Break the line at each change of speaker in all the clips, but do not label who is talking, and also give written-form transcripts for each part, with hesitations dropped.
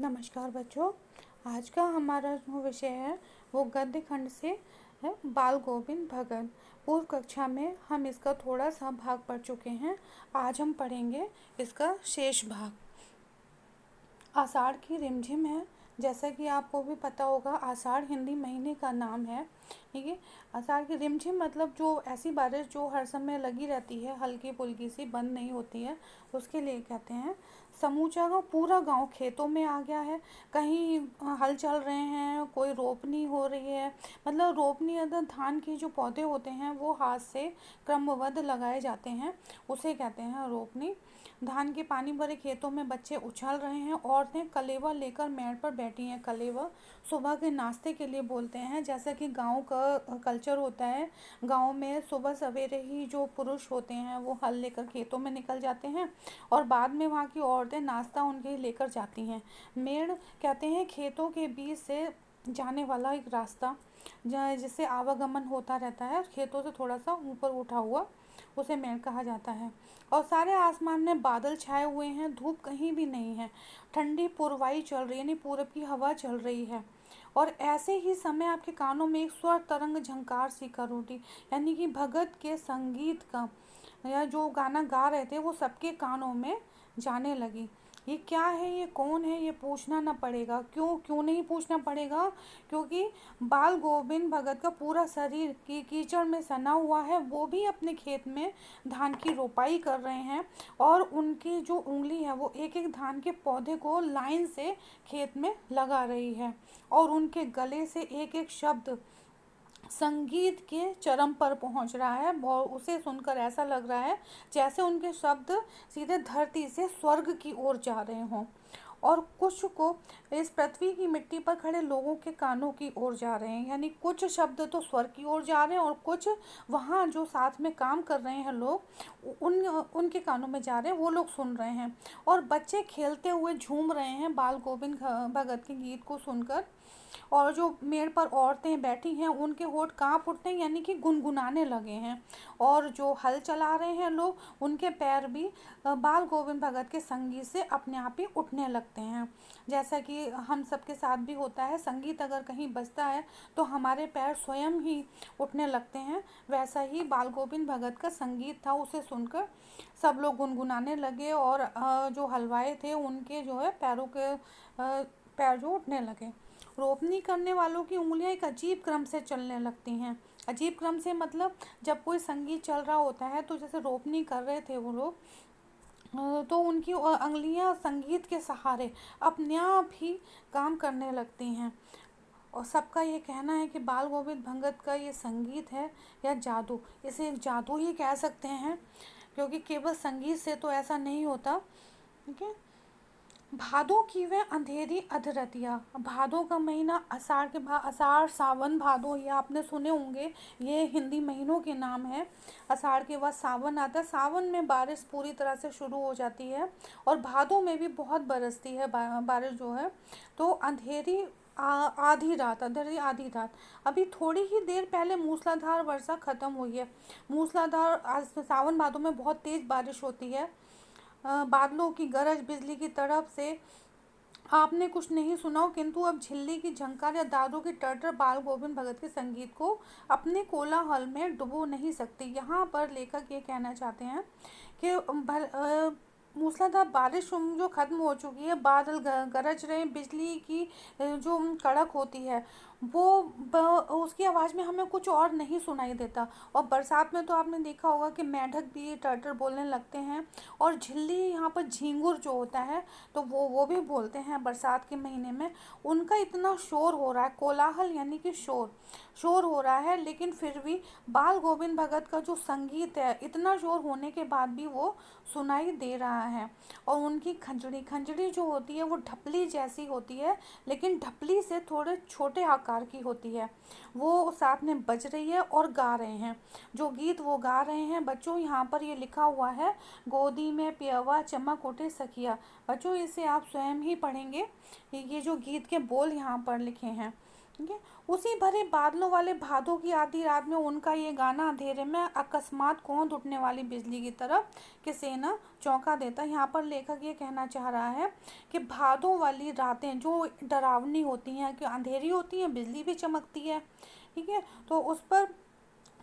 नमस्कार बच्चों। आज का हमारा जो विषय है वो गद्य खंड से है, बाल गोविंद भगत। पूर्व कक्षा में हम इसका थोड़ा सा भाग पढ़ चुके हैं। आज हम पढ़ेंगे इसका शेष भाग। आषाढ़ की रिमझिम है। जैसा कि आपको भी पता होगा, आषाढ़ हिंदी महीने का नाम है। ठीक है। आषाढ़ की रिमझिम मतलब जो ऐसी बारिश जो हर समय लगी रहती है, हल्की फुल्की सी, बंद नहीं होती है, उसके लिए कहते हैं। समूचा गाँव, पूरा गांव खेतों में आ गया है। कहीं हल चल रहे हैं, कोई रोपनी हो रही है। मतलब रोपनी अगर धान के जो पौधे होते हैं वो हाथ से क्रमबद्ध लगाए जाते हैं, उसे कहते हैं रोपनी। धान के पानी भरे खेतों में बच्चे उछल रहे हैं। औरतें कलेवा लेकर मेड़ पर बैठी हैं। कलेवा सुबह के नाश्ते के लिए बोलते हैं। जैसा कि गांव का कल्चर होता है, गांव में सुबह सवेरे ही जो पुरुष होते हैं वो हल लेकर खेतों में निकल जाते हैं और बाद में वहाँ की औरतें नाश्ता उनके लेकर जाती हैं। मेड़ कहते हैं खेतों के बीच से जाने वाला एक रास्ता जिससे आवागमन होता रहता है। खेतों से थोड़ा सा ऊपर उठा हुआ उसे मेड़ कहा जाता है। और सारे आसमान में बादल छाए हुए हैं, धूप कहीं भी नहीं है। ठंडी पूर्वाई चल रही है, यानी पूरब की हवा चल रही है। और ऐसे ही समय आपके कानों में एक स्वर तरंग झंकार सी कर उठी, यानी कि भगत के संगीत का या जो गाना गा रहे थे वो सबके कानों में जाने लगी। ये क्या है, ये कौन है, ये पूछना ना पड़ेगा। क्यों क्यों नहीं पूछना पड़ेगा? क्योंकि बाल गोविंद भगत का पूरा शरीर की कीचड़ में सना हुआ है। वो भी अपने खेत में धान की रोपाई कर रहे हैं और उनकी जो उंगली है वो एक एक धान के पौधे को लाइन से खेत में लगा रही है। और उनके गले से एक एक शब्द संगीत के चरम पर पहुंच रहा है और उसे सुनकर ऐसा लग रहा है जैसे उनके शब्द सीधे धरती से स्वर्ग की ओर जा रहे हों। और कुछ को इस पृथ्वी की मिट्टी पर खड़े लोगों के कानों की ओर जा रहे हैं, यानी कुछ शब्द तो स्वर्ग की ओर जा रहे हैं और कुछ वहाँ जो साथ में काम कर रहे हैं लोग उनके कानों में जा रहे हैं, वो लोग सुन रहे हैं। और बच्चे खेलते हुए झूम रहे हैं बाल गोविंद भगत के गीत को सुनकर। और जो मेड़ पर औरतें बैठी हैं उनके होठ कांप उठते हैं, यानी कि गुनगुनाने लगे हैं। और जो हल चला रहे हैं लोग, उनके पैर भी बाल गोविंद भगत के संगीत से अपने आप ही उठने लगते हैं। जैसा कि हम सबके साथ भी होता है, संगीत अगर कहीं बजता है तो हमारे पैर स्वयं ही उठने लगते हैं। वैसा ही बाल गोविंद भगत का संगीत था, उसे सुनकर सब लोग गुनगुनाने लगे और जो हलवाई थे उनके जो है पैरों के पैर जो उठने लगे। रोपनी करने वालों की उंगलियां एक अजीब क्रम से चलने लगती हैं। अजीब क्रम से मतलब जब कोई संगीत चल रहा होता है तो जैसे रोपनी कर रहे थे वो लोग, तो उनकी उंगलियां संगीत के सहारे अपने आप ही काम करने लगती हैं। और सबका ये कहना है कि बाल गोविंद भगत का ये संगीत है या जादू, इसे एक जादू ही कह सकते हैं, क्योंकि केवल संगीत से तो ऐसा नहीं होता। ठीक है। भादों की वह अंधेरी अधरतिया। भादों का महीना, आषाढ़ के बाद आषाढ़ सावन भादो, ये आपने सुने होंगे, ये हिंदी महीनों के नाम है। आषाढ़ के बाद सावन आता है। सावन में बारिश पूरी तरह से शुरू हो जाती है और भादों में भी बहुत बरसती है बारिश जो है। तो अंधेरी आधी रात, अंधेरी आधी रात। अभी थोड़ी ही देर पहले मूसलाधार वर्षा खत्म हुई है। मूसलाधार सावन भादों में बहुत तेज बारिश होती है। बादलों की गरज, बिजली की तड़प से आपने कुछ नहीं सुना हो, किंतु अब झिल्ली की झंकार या दादू की टर्टर बाल गोविंद भगत के संगीत को अपने कोलाहल में डुबो नहीं सकती। यहाँ पर लेखक ये कहना चाहते हैं कि मूसलाधार बारिश जो खत्म हो चुकी है, बादल गरज रहे हैं, बिजली की जो कड़क होती है वो उसकी आवाज़ में हमें कुछ और नहीं सुनाई देता। और बरसात में तो आपने देखा होगा कि मेंढक भी टर्टर बोलने लगते हैं। और झिल्ली, यहाँ पर झींगुर जो होता है तो वो भी बोलते हैं बरसात के महीने में। उनका इतना शोर हो रहा है, कोलाहल यानी कि शोर शोर हो रहा है, लेकिन फिर भी बाल गोविंद भगत का जो संगीत है, इतना शोर होने के बाद भी वो सुनाई दे रहा है। और उनकी खंजड़ी खंजड़ी जो होती है वो ढपली जैसी होती है, लेकिन ढपली से थोड़े छोटे आकार की होती है। वो साथ में बज रही है और गा रहे हैं। जो गीत वो गा रहे हैं बच्चों, यहाँ पर ये लिखा हुआ है, गोदी में पियवा चमक उठे सखिया। बच्चों इसे आप स्वयं ही पढ़ेंगे, ये जो गीत के बोल यहाँ पर लिखे हैं। ठीक है। उसी भरे बादलों वाले भादों की आधी रात में उनका ये गाना अंधेरे में अकस्मात कौंध उठने वाली बिजली की तरफ किसे न चौंका देता। यहाँ पर लेखक ये कहना चाह रहा है कि भादों वाली रातें जो डरावनी होती हैं, कि अंधेरी होती हैं, बिजली भी चमकती है, ठीक है, तो उस पर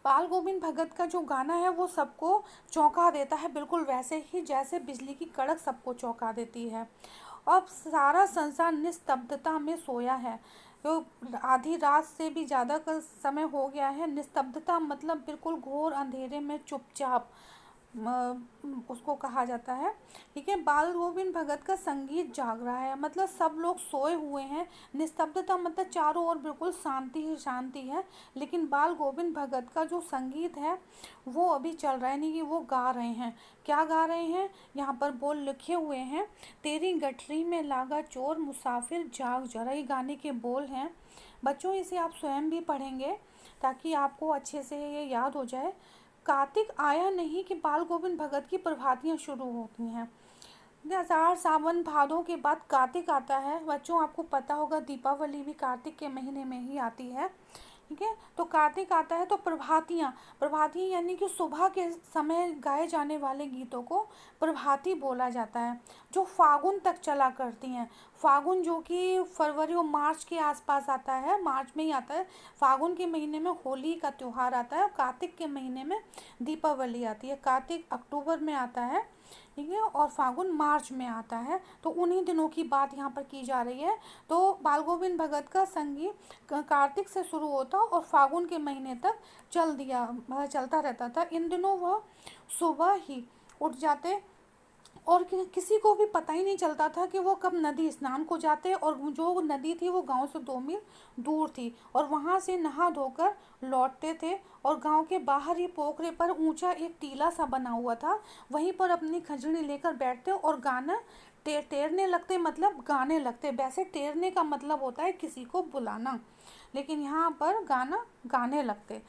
बाल गोविंद भगत का जो गाना है वो सबको चौंका देता है, बिल्कुल वैसे ही जैसे बिजली की कड़क सबको चौंका देती है। अब सारा संसार निस्तब्धता में सोया है, तो आधी रात से भी ज़्यादा का समय हो गया है। निस्तब्धता मतलब बिल्कुल घोर अंधेरे में चुपचाप उसको कहा जाता है, ठीक है। बाल गोविंद भगत का संगीत जाग रहा है, मतलब सब लोग सोए हुए हैं। निस्तब्धता मतलब चारों ओर बिल्कुल शांति ही शांति है, लेकिन बाल गोविंद भगत का जो संगीत है वो अभी चल रहा है, नहीं कि वो गा रहे हैं। क्या गा रहे हैं, यहाँ पर बोल लिखे हुए हैं, तेरी गठरी में लागा चोर मुसाफिर जाग जरा, ये गाने के बोल हैं। बच्चों इसे आप स्वयं भी पढ़ेंगे ताकि आपको अच्छे से ये याद हो जाए। कार्तिक आया नहीं कि बाल गोविंद भगत की प्रभातियाँ शुरू होती हैं। आषाढ़ सावन भादों के बाद कार्तिक आता है। बच्चों आपको पता होगा दीपावली भी कार्तिक के महीने में ही आती है, ठीक है। तो कार्तिक आता है तो प्रभातियाँ, प्रभातियाँ यानी कि सुबह के समय गाए जाने वाले गीतों को प्रभाती बोला जाता है, जो फागुन तक चला करती हैं। फागुन जो कि फरवरी और मार्च के आसपास आता है, मार्च में ही आता है। फागुन के महीने में होली का त्यौहार आता है और कार्तिक के महीने में दीपावली आती है। कार्तिक अक्टूबर में आता है, ठीक है, और फागुन मार्च में आता है। तो उन्हीं दिनों की बात यहाँ पर की जा रही है। तो बाल गोविंद भगत का संगीत कार्तिक से शुरू होता और फागुन के महीने तक चलता रहता था। इन दिनों वह सुबह ही उठ जाते और किसी को भी पता ही नहीं चलता था कि वो कब नदी स्नान को जाते, और जो नदी थी वो गांव से 2 मील दूर थी, और वहां से नहा धोकर लौटते थे। और गांव के बाहर ही पोखरे पर ऊंचा एक टीला सा बना हुआ था, वहीं पर अपनी खंजड़ी लेकर बैठते और गाना टेरने लगते, मतलब गाने लगते। वैसे टेरने का मतलब होता है किसी को बुलाना, लेकिन यहाँ पर गाना गाने लगते,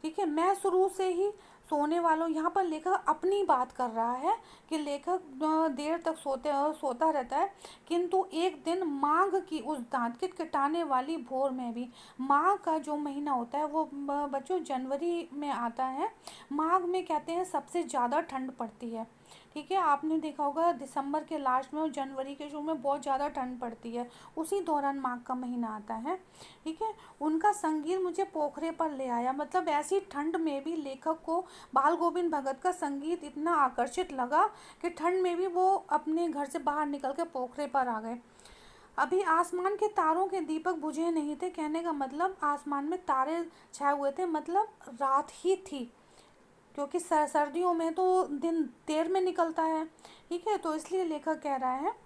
ठीक है। मैं शुरू से ही सोने वालों, यहाँ पर लेखक अपनी बात कर रहा है कि लेखक देर तक सोता रहता है, किंतु एक दिन माघ की उस दांत किटकिटाने वाली भोर में भी, माघ का जो महीना होता है वो बच्चों जनवरी में आता है। माघ में कहते हैं सबसे ज़्यादा ठंड पड़ती है, ठीक है। आपने देखा होगा दिसंबर के लास्ट में और जनवरी के शुरू में बहुत ज़्यादा ठंड पड़ती है, उसी दौरान माघ का महीना आता है, ठीक है। उनका संगीत मुझे पोखरे पर ले आया, मतलब ऐसी ठंड में भी लेखक को बाल गोविंद भगत का संगीत इतना आकर्षित लगा कि ठंड में भी वो अपने घर से बाहर निकल के पोखरे पर आ गए। अभी आसमान के तारों के दीपक बुझे नहीं थे, कहने का मतलब आसमान में तारे छाए हुए थे, मतलब रात ही थी, क्योंकि सर्दियों में तो दिन देर में निकलता है, ठीक है। तो इसलिए लेखक कह रहा है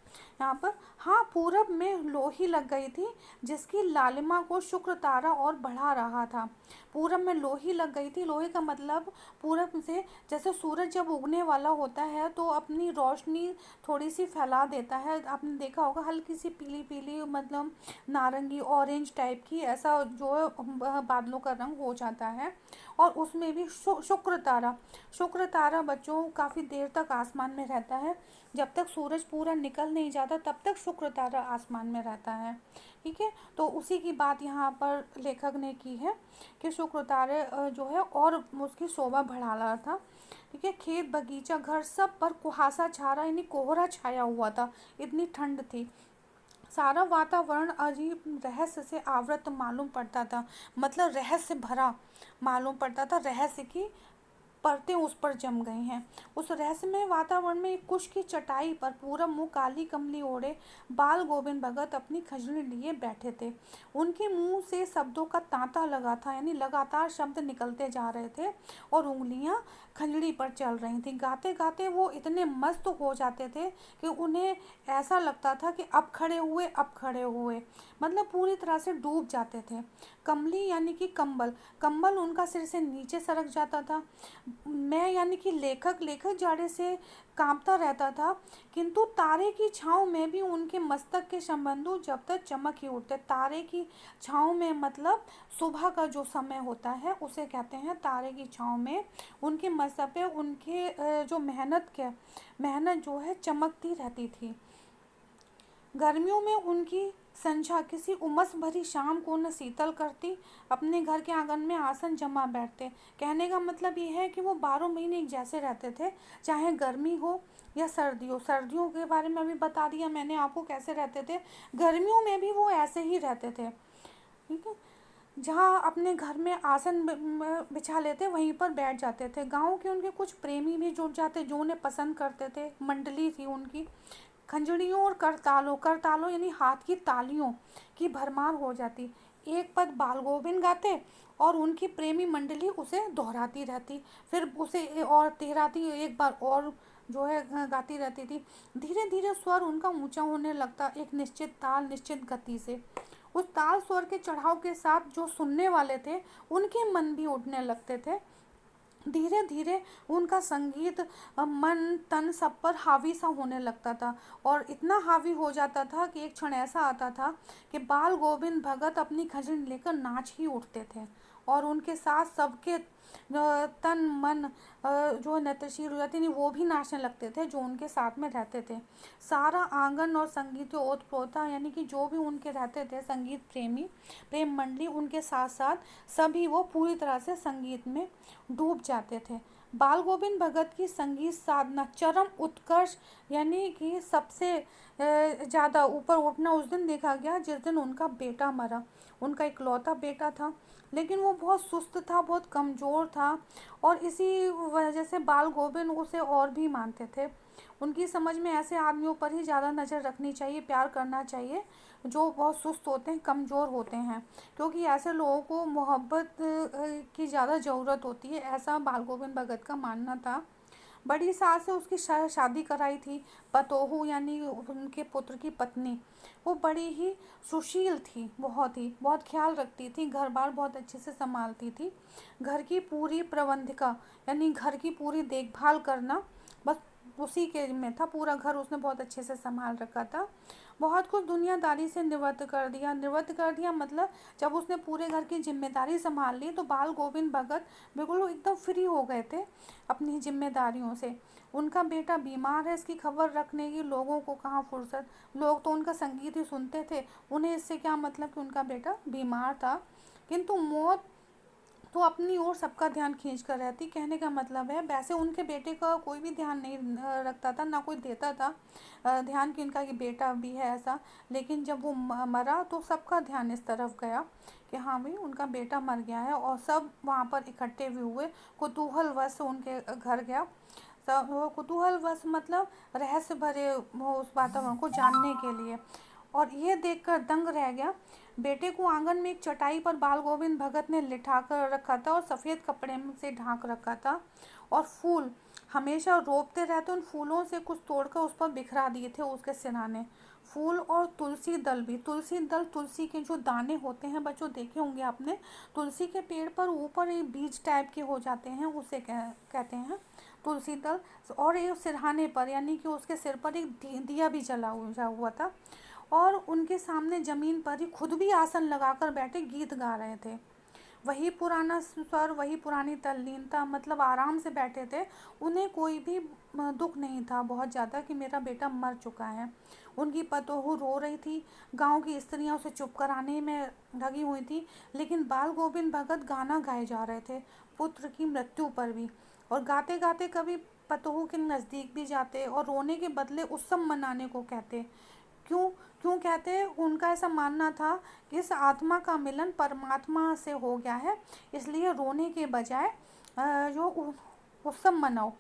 यहाँ पर, हाँ पूरब में लोही लग गई थी जिसकी लालिमा को शुक्र तारा और बढ़ा रहा था। पूरब में लोही लग गई थी, लोहे का मतलब पूरब से जैसे सूरज जब उगने वाला होता है तो अपनी रोशनी थोड़ी सी फैला देता है, आपने देखा होगा हल्की सी पीली पीली, मतलब नारंगी ऑरेंज टाइप की, ऐसा जो है बादलों का रंग हो जाता है। और उसमें भी शुक्र तारा बच्चों काफ़ी देर तक आसमान में रहता है, जब तक सूरज पूरा निकल नहीं जाता तब तक शुक्र तारा आसमान में रहता है, ठीक है। तो उसी की बात यहाँ पर लेखक ने की है कि शुक्र तारे जो है और उसकी शोभा बढ़ा रहा था, ठीक है। खेत बगीचा घर सब पर कुहासा छा रहा, यानी कोहरा छाया हुआ था, इतनी ठंड थी। सारा वातावरण अजीब रहस्य से आवृत मालूम पड़ता था, मतलब रहस्य भरा मालूम पड़ता था, रहस्य की परतें उस पर जम गई हैं। उस रहस्यमय वातावरण में एक कुश की चटाई पर पूरा मुंह काली कमली ओढ़े बाल गोविंद भगत अपनी खंजरी लिए बैठे थे। उनके मुंह से शब्दों का तांता लगा था, यानी लगातार शब्द निकलते जा रहे थे और उंगलियां खंजरी पर चल रही थी। गाते गाते वो इतने मस्त हो जाते थे कि उन्हें ऐसा लगता था कि अब खड़े हुए, मतलब पूरी तरह से डूब जाते थे। कमली यानी कि कंबल, कंबल उनका सिर से नीचे सरक जाता था। मैं यानी कि लेखक जाड़े से कांपता रहता था, किंतु तारे की छाँव में भी उनके मस्तक के संबंधों जब तक चमक ही उठते। तारे की छाँव में मतलब सुबह का जो समय होता है उसे कहते हैं तारे की छाँव में, उनके मस्तक पे उनके जो मेहनत जो है चमकती रहती थी। गर्मियों में उनकी संध्या किसी उमस भरी शाम को न शीतल करती। अपने घर के आंगन में आसन जमा बैठते। कहने का मतलब ये है कि वो 12 महीने एक जैसे रहते थे, चाहे गर्मी हो या सर्दी हो। सर्दियों के बारे में अभी बता दिया मैंने आपको कैसे रहते थे, गर्मियों में भी वो ऐसे ही रहते थे। ठीक है। जहाँ अपने घर में आसन बिछा लेते वहीं पर बैठ जाते थे। गांव के उनके कुछ प्रेमी भी जुट जाते जो उन्हें पसंद करते थे। मंडली थी उनकी। खंजड़ियों और करतालों करतालों यानी हाथ की तालियों की भरमार हो जाती। एक पद बाल गोविंद गाते और उनकी प्रेमी मंडली उसे दोहराती रहती, फिर उसे और तिहराती, एक बार और जो है गाती रहती थी। धीरे धीरे स्वर उनका ऊंचा होने लगता, एक निश्चित ताल निश्चित गति से। उस ताल स्वर के चढ़ाव के साथ जो सुनने वाले थे उनके मन भी उठने लगते थे। धीरे धीरे उनका संगीत मन तन सब पर हावी सा होने लगता था, और इतना हावी हो जाता था कि एक क्षण ऐसा आता था कि बाल गोविंद भगत अपनी खंजरी लेकर नाच ही उठते थे, और उनके साथ सबके तन मन जो नृत्यशील हो जाती नहीं वो भी नाचने लगते थे जो उनके साथ में रहते थे। सारा आंगन और संगीत ओतप्रोता यानी कि जो भी उनके रहते थे संगीत प्रेमी प्रेम मंडली, उनके साथ साथ सभी वो पूरी तरह से संगीत में डूब जाते थे। बाल गोविंद भगत की संगीत साधना चरम उत्कर्ष यानी कि सबसे ज़्यादा ऊपर उठना उस दिन देखा गया जिस दिन उनका बेटा मरा। उनका इकलौता बेटा था, लेकिन वो बहुत सुस्त था, बहुत कमज़ोर था, और इसी वजह से बाल गोविंद उसे और भी मानते थे। उनकी समझ में ऐसे आदमियों पर ही ज़्यादा नज़र रखनी चाहिए, प्यार करना चाहिए जो बहुत सुस्त होते हैं, कमज़ोर होते हैं, क्योंकि ऐसे लोगों को मोहब्बत की ज़्यादा ज़रूरत होती है, ऐसा बाल गोविंद भगत का मानना था। बड़ी सास से उसकी शादी कराई थी। पतोहू यानी उनके पुत्र की पत्नी, वो बड़ी ही सुशील थी, बहुत ख्याल रखती थी, घर बार बहुत अच्छे से संभालती थी। घर की पूरी प्रबंधिका यानी घर की पूरी देखभाल करना बस उसी के में था, पूरा घर उसने बहुत अच्छे से संभाल रखा था। बहुत कुछ दुनियादारी से निवृत्त कर दिया मतलब जब उसने पूरे घर की जिम्मेदारी संभाल ली तो बाल गोविंद भगत बिल्कुल वो एकदम फ्री हो गए थे अपनी जिम्मेदारियों से। उनका बेटा बीमार है इसकी खबर रखने की लोगों को कहाँ फुर्सत, लोग तो उनका संगीत ही सुनते थे, उन्हें इससे क्या मतलब कि उनका बेटा बीमार था। किंतु मौत तो अपनी ओर सबका ध्यान खींच कर रहती। कहने का मतलब है वैसे उनके बेटे का कोई भी ध्यान नहीं रखता था, ना कोई देता था ध्यान कि उनका कि बेटा भी है ऐसा। लेकिन जब वो मरा तो सबका ध्यान इस तरफ गया कि हाँ भाई उनका बेटा मर गया है, और सब वहाँ पर इकट्ठे भी हुए। कुतूहलवश उनके घर गया, सब कुतूहलवश मतलब रहस्य भरे वो उस वातावरण को जानने के लिए, और ये देखकर दंग रह गया। बेटे को आंगन में एक चटाई पर बाल गोविंद भगत ने लिटा कर रखा था और सफ़ेद कपड़े से ढांक रखा था, और फूल हमेशा रोपते रहते, उन फूलों से कुछ तोड़कर उस पर बिखरा दिए थे उसके सिरहाने। फूल और तुलसी दल भी, तुलसी दल तुलसी के जो दाने होते हैं बच्चों देखे होंगे आपने, तुलसी के पेड़ पर ऊपर एक बीज टाइप के हो जाते हैं, उसे कहते हैं तुलसी दल। और एक सिरहाने पर यानी कि उसके सिर पर एक दिया भी जला हुआ था, और उनके सामने ज़मीन पर ही खुद भी आसन लगाकर बैठे गीत गा रहे थे। वही पुराना स्वर, वही पुरानी तल्लीनता, मतलब आराम से बैठे थे। उन्हें कोई भी दुख नहीं था बहुत ज़्यादा कि मेरा बेटा मर चुका है। उनकी पतोहू रो रही थी, गांव की स्त्रियां उसे चुप कराने में लगी हुई थी, लेकिन बाल गोविंद भगत गाना गाए जा रहे थे पुत्र की मृत्यु पर भी, और गाते गाते कभी पतोहू के नज़दीक भी जाते और रोने के बदले उत्सव मनाने को कहते। क्यों क्यों कहते हैं, उनका ऐसा मानना था कि इस आत्मा का मिलन परमात्मा से हो गया है, इसलिए रोने के बजाय जो उत्सव मनाओ,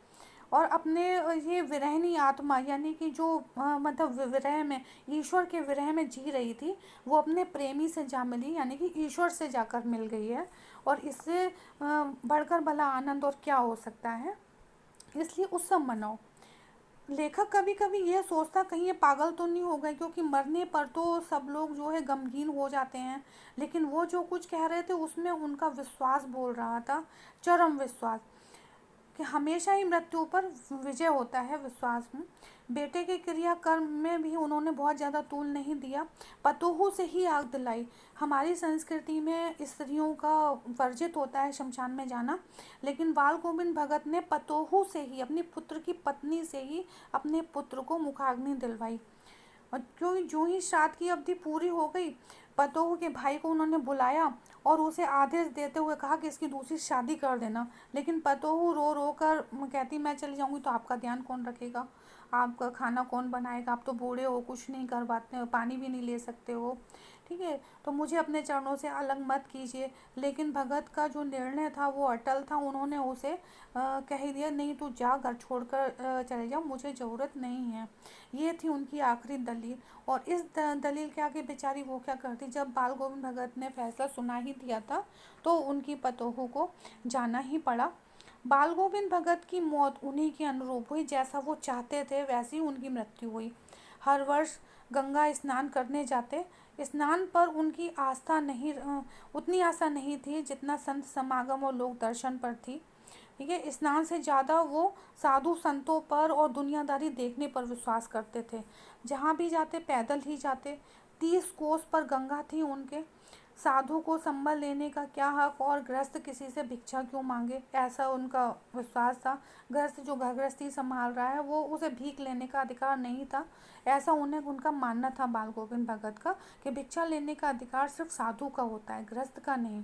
और अपने ये विरहनी आत्मा यानी कि जो मतलब विरह में, ईश्वर के विरह में जी रही थी, वो अपने प्रेमी से जा मिली यानी कि ईश्वर से जाकर मिल गई है, और इससे बढ़कर भला आनंद और क्या हो सकता है, इसलिए उत्सव मनाओ। लेखक कभी कभी यह सोचता कहीं ये पागल तो नहीं हो गए, क्योंकि मरने पर तो सब लोग जो है गमगीन हो जाते हैं, लेकिन वो जो कुछ कह रहे थे उसमें उनका विश्वास बोल रहा था, चरम विश्वास कि हमेशा ही मृत्यु पर विजय होता है, विश्वास में। बेटे के क्रियाकर्म में भी उन्होंने बहुत ज़्यादा तूल नहीं दिया, पतोहू से ही आग दिलाई। हमारी संस्कृति में स्त्रियों का वर्जित होता है शमशान में जाना, लेकिन बाल गोविंद भगत ने पतोहू से ही, अपनी पुत्र की पत्नी से ही अपने पुत्र को मुखाग्नि दिलवाई। और क्यों जो ही श्राद्ध की अवधि पूरी हो गई, पतोहू के भाई को उन्होंने बुलाया और उसे आदेश देते हुए कहा कि इसकी दूसरी शादी कर देना। लेकिन पतोहू रो रो कर कहती, मैं चली जाऊंगी तो आपका ध्यान कौन रखेगा, आपका खाना कौन बनाएगा, आप तो बूढ़े हो, कुछ नहीं कर पाते हो, पानी भी नहीं ले सकते हो, ठीक है, तो मुझे अपने चरणों से अलग मत कीजिए। लेकिन भगत का जो निर्णय था वो अटल था, उन्होंने उसे कह दिया, नहीं तू जा, घर छोड़कर चले जाओ, मुझे ज़रूरत नहीं है। ये थी उनकी आखिरी दलील। और इस दलील के आगे बेचारी वो क्या करती, जब बाल गोविंद भगत ने फैसला सुना ही दिया था तो उनकी पतोहू को जाना ही पड़ा। बाल गोविंद भगत की मौत उन्हीं के अनुरूप हुई, जैसा वो चाहते थे वैसी उनकी मृत्यु हुई। हर वर्ष गंगा स्नान करने जाते। स्नान पर उनकी आस्था नहीं, उतनी आस्था नहीं थी जितना संत समागम और लोक दर्शन पर थी। ठीक है, स्नान से ज़्यादा वो साधु संतों पर और दुनियादारी देखने पर विश्वास करते थे। जहाँ भी जाते पैदल ही जाते। 30 कोस पर गंगा थी उनके। साधु को संबल लेने का क्या हक, और गृहस्थ किसी से भिक्षा क्यों मांगे, ऐसा उनका विश्वास था। गृहस्थ जो घर गृहस्थी संभाल रहा है वो उसे भीख लेने का अधिकार नहीं था, ऐसा उन्हें उनका मानना था बाल गोविंद भगत का, कि भिक्षा लेने का अधिकार सिर्फ साधु का होता है, गृहस्थ का नहीं।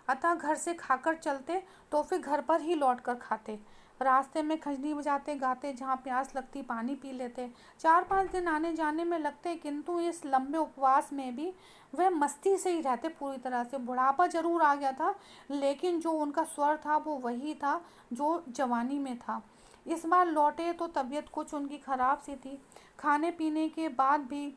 अतः घर से खाकर चलते तो फिर घर पर ही लौट कर खाते। रास्ते में खंजनी बजाते गाते, जहाँ प्यास लगती पानी पी लेते। 4-5 दिन आने जाने में लगते, किंतु इस लंबे उपवास में भी वह मस्ती से ही रहते पूरी तरह से। बुढ़ापा जरूर आ गया था, लेकिन जो उनका स्वर था वो वही था जो जवानी में था। इस बार लौटे तो तबीयत कुछ उनकी खराब सी थी। खाने पीने के बाद भी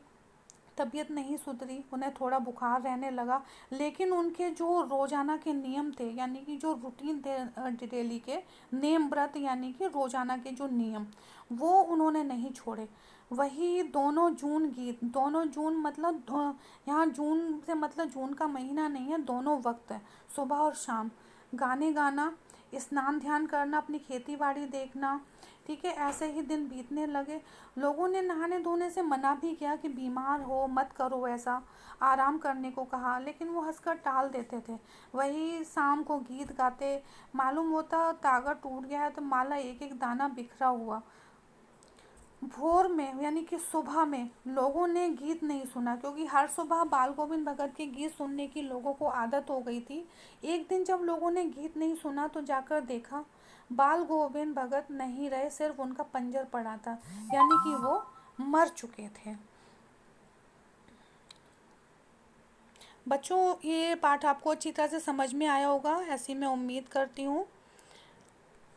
तबीयत नहीं सुधरी, उन्हें थोड़ा बुखार रहने लगा। लेकिन उनके जो रोज़ाना के नियम थे, यानी कि जो रूटीन थे, डेली के नेम व्रत, यानी कि रोज़ाना के जो नियम, वो उन्होंने नहीं छोड़े। वही दोनों जून गीत, दोनों जून मतलब यहाँ जून से मतलब जून का महीना नहीं है, दोनों वक्त है, सुबह और शाम, गाने गाना, स्नान ध्यान करना, अपनी खेती बाड़ी देखना। ठीक है, ऐसे ही दिन बीतने लगे। लोगों ने नहाने धोने से मना भी किया कि बीमार हो मत करो ऐसा, आराम करने को कहा, लेकिन वो हंसकर टाल देते थे। वही शाम को गीत गाते। मालूम होता तागा टूट गया है तो माला एक एक दाना बिखरा हुआ। भोर में यानी कि सुबह में लोगों ने गीत नहीं सुना, क्योंकि हर सुबह बाल गोविंद भगत के गीत सुनने की लोगों को आदत हो गई थी। एक दिन जब लोगों ने गीत नहीं सुना तो जाकर देखा, बाल गोविंद भगत नहीं रहे, सिर्फ उनका पंजर पड़ा था, यानी कि वो मर चुके थे। बच्चों, ये पाठ आपको अच्छी तरह से समझ में आया होगा, ऐसी मैं उम्मीद करती हूँ।